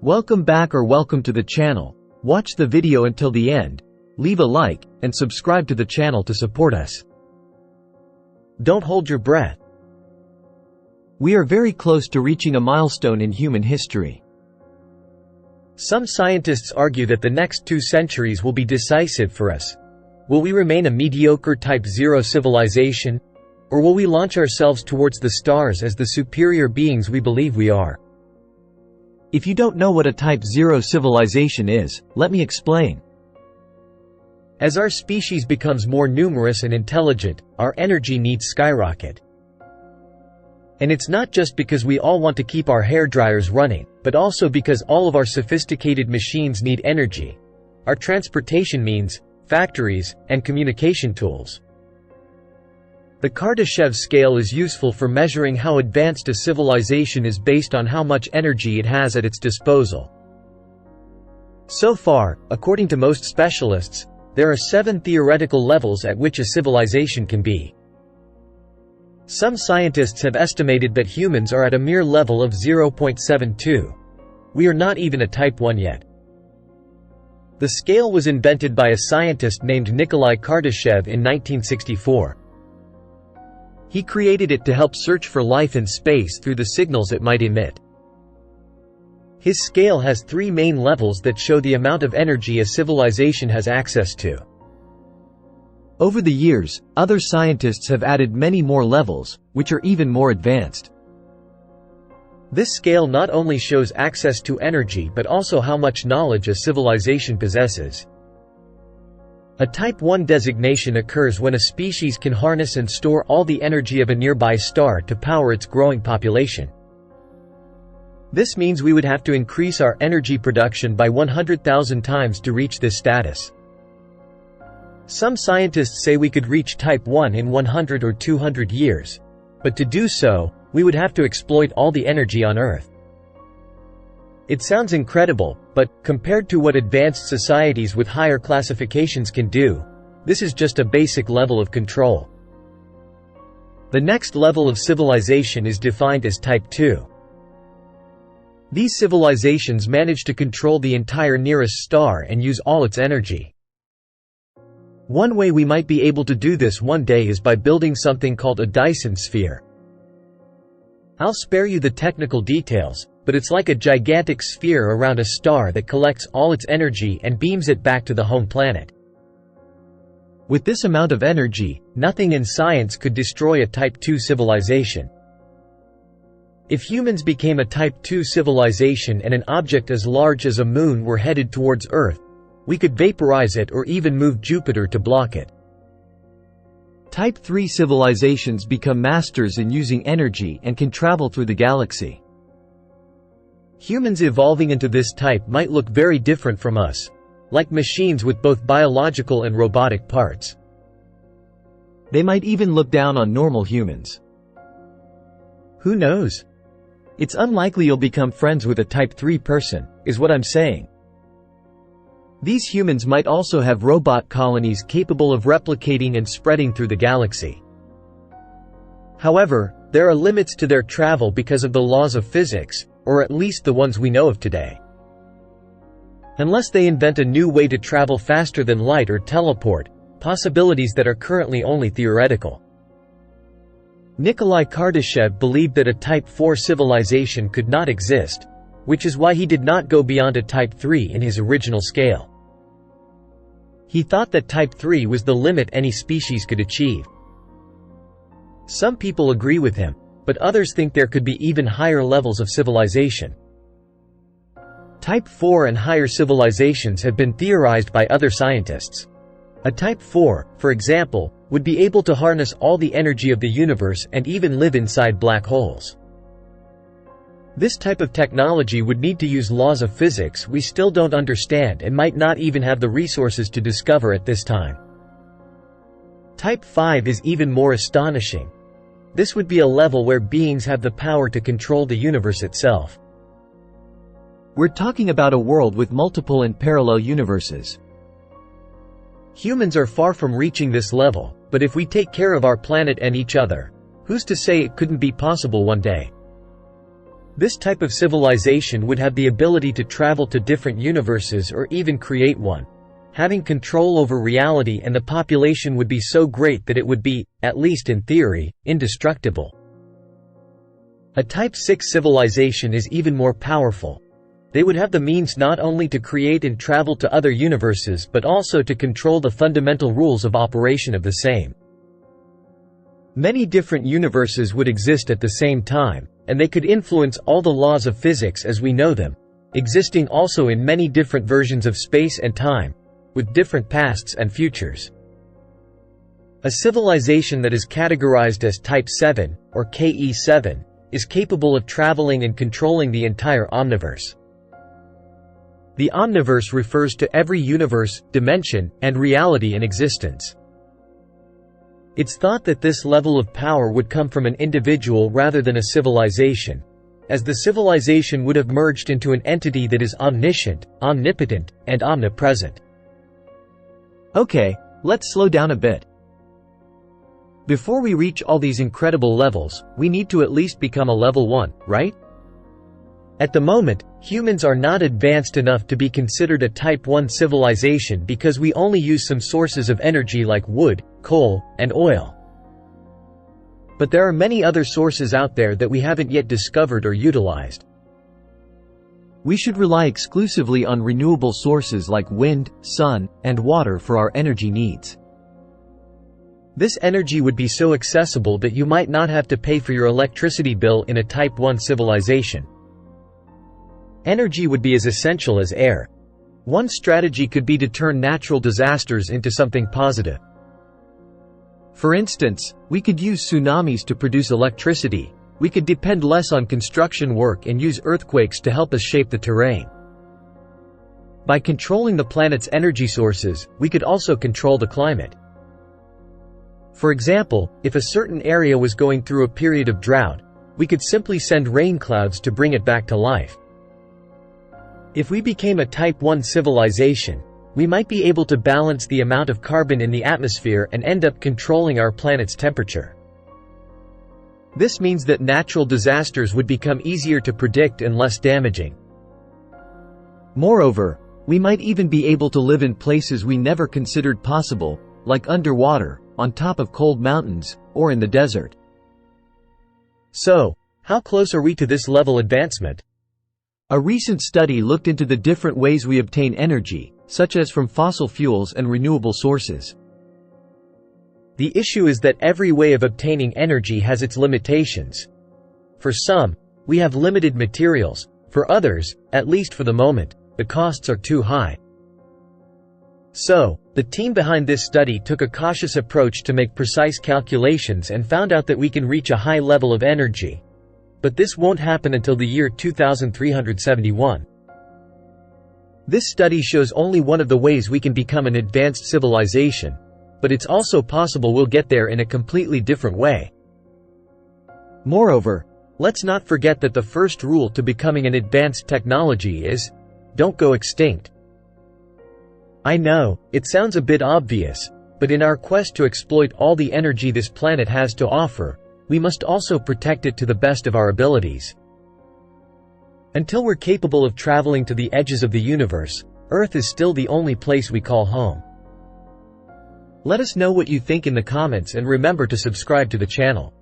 Welcome back or welcome to the channel. Watch the video until the end, leave a like, and subscribe to the channel to support us. Don't hold your breath. We are very close to reaching a milestone in human history. Some scientists argue that the next 2 centuries will be decisive for us. Will we remain a mediocre Type 0 civilization? Or will we launch ourselves towards the stars as the superior beings we believe we are? If you don't know what a Type 0 civilization is, let me explain. As our species becomes more numerous and intelligent, our energy needs skyrocket. And it's not just because we all want to keep our hairdryers running, but also because all of our sophisticated machines need energy. Our transportation means, factories, and communication tools. The Kardashev scale is useful for measuring how advanced a civilization is based on how much energy it has at its disposal. So far, according to most specialists, there are 7 theoretical levels at which a civilization can be. Some scientists have estimated that humans are at a mere level of 0.72. We are not even a Type 1 yet. The scale was invented by a scientist named Nikolai Kardashev in 1964. He created it to help search for life in space through the signals it might emit. His scale has 3 main levels that show the amount of energy a civilization has access to. Over the years, other scientists have added many more levels, which are even more advanced. This scale not only shows access to energy but also how much knowledge a civilization possesses. A Type 1 designation occurs when a species can harness and store all the energy of a nearby star to power its growing population. This means we would have to increase our energy production by 100,000 times to reach this status. Some scientists say we could reach Type 1 in 100 or 200 years. But to do so, we would have to exploit all the energy on Earth. It sounds incredible, but, compared to what advanced societies with higher classifications can do, this is just a basic level of control. The next level of civilization is defined as Type 2. These civilizations manage to control the entire nearest star and use all its energy. One way we might be able to do this one day is by building something called a Dyson sphere. I'll spare you the technical details, but it's like a gigantic sphere around a star that collects all its energy and beams it back to the home planet. With this amount of energy, nothing in science could destroy a Type 2 civilization. If humans became a Type 2 civilization and an object as large as a moon were headed towards Earth, we could vaporize it or even move Jupiter to block it. Type 3 civilizations become masters in using energy and can travel through the galaxy. Humans evolving into this type might look very different from us, like machines with both biological and robotic parts. They might even look down on normal humans. Who knows? It's unlikely you'll become friends with a Type 3 person, is what I'm saying. These humans might also have robot colonies capable of replicating and spreading through the galaxy. However, there are limits to their travel because of the laws of physics, or at least the ones we know of today. Unless they invent a new way to travel faster than light or teleport, possibilities that are currently only theoretical. Nikolai Kardashev believed that a Type 4 civilization could not exist, which is why he did not go beyond a Type 3 in his original scale. He thought that Type 3 was the limit any species could achieve. Some people agree with him, but others think there could be even higher levels of civilization. Type 4 and higher civilizations have been theorized by other scientists. A Type 4, for example, would be able to harness all the energy of the universe and even live inside black holes. This type of technology would need to use laws of physics we still don't understand and might not even have the resources to discover at this time. Type 5 is even more astonishing. This would be a level where beings have the power to control the universe itself. We're talking about a world with multiple and parallel universes. Humans are far from reaching this level, but if we take care of our planet and each other, who's to say it couldn't be possible one day? This type of civilization would have the ability to travel to different universes or even create one, having control over reality, and the population would be so great that it would be, at least in theory, indestructible. A Type 6 civilization is even more powerful. They would have the means not only to create and travel to other universes but also to control the fundamental rules of operation of the same. Many different universes would exist at the same time, and they could influence all the laws of physics as we know them, existing also in many different versions of space and time, with different pasts and futures. A civilization that is categorized as Type 7, or KE7, is capable of traveling and controlling the entire omniverse. The omniverse refers to every universe, dimension, and reality in existence. It's thought that this level of power would come from an individual rather than a civilization, as the civilization would have merged into an entity that is omniscient, omnipotent, and omnipresent. Okay, let's slow down a bit. Before we reach all these incredible levels, we need to at least become a level 1, right? At the moment, humans are not advanced enough to be considered a Type 1 civilization because we only use some sources of energy like wood, coal, and oil. But there are many other sources out there that we haven't yet discovered or utilized. We should rely exclusively on renewable sources like wind, sun, and water for our energy needs. This energy would be so accessible that you might not have to pay for your electricity bill in a Type 1 civilization. Energy would be as essential as air. One strategy could be to turn natural disasters into something positive. For instance, we could use tsunamis to produce electricity. We could depend less on construction work and use earthquakes to help us shape the terrain. By controlling the planet's energy sources, we could also control the climate. For example, if a certain area was going through a period of drought, we could simply send rain clouds to bring it back to life. If we became a Type 1 civilization, we might be able to balance the amount of carbon in the atmosphere and end up controlling our planet's temperature. This means that natural disasters would become easier to predict and less damaging. Moreover, we might even be able to live in places we never considered possible, like underwater, on top of cold mountains, or in the desert. So, how close are we to this level advancement? A recent study looked into the different ways we obtain energy, such as from fossil fuels and renewable sources. The issue is that every way of obtaining energy has its limitations. For some, we have limited materials; for others, at least for the moment, the costs are too high. So, the team behind this study took a cautious approach to make precise calculations and found out that we can reach a high level of energy. But this won't happen until the year 2371. This study shows only one of the ways we can become an advanced civilization, but it's also possible we'll get there in a completely different way. Moreover, let's not forget that the first rule to becoming an advanced technology is, don't go extinct. I know, it sounds a bit obvious, but in our quest to exploit all the energy this planet has to offer, we must also protect it to the best of our abilities. Until we're capable of traveling to the edges of the universe, Earth is still the only place we call home. Let us know what you think in the comments and remember to subscribe to the channel.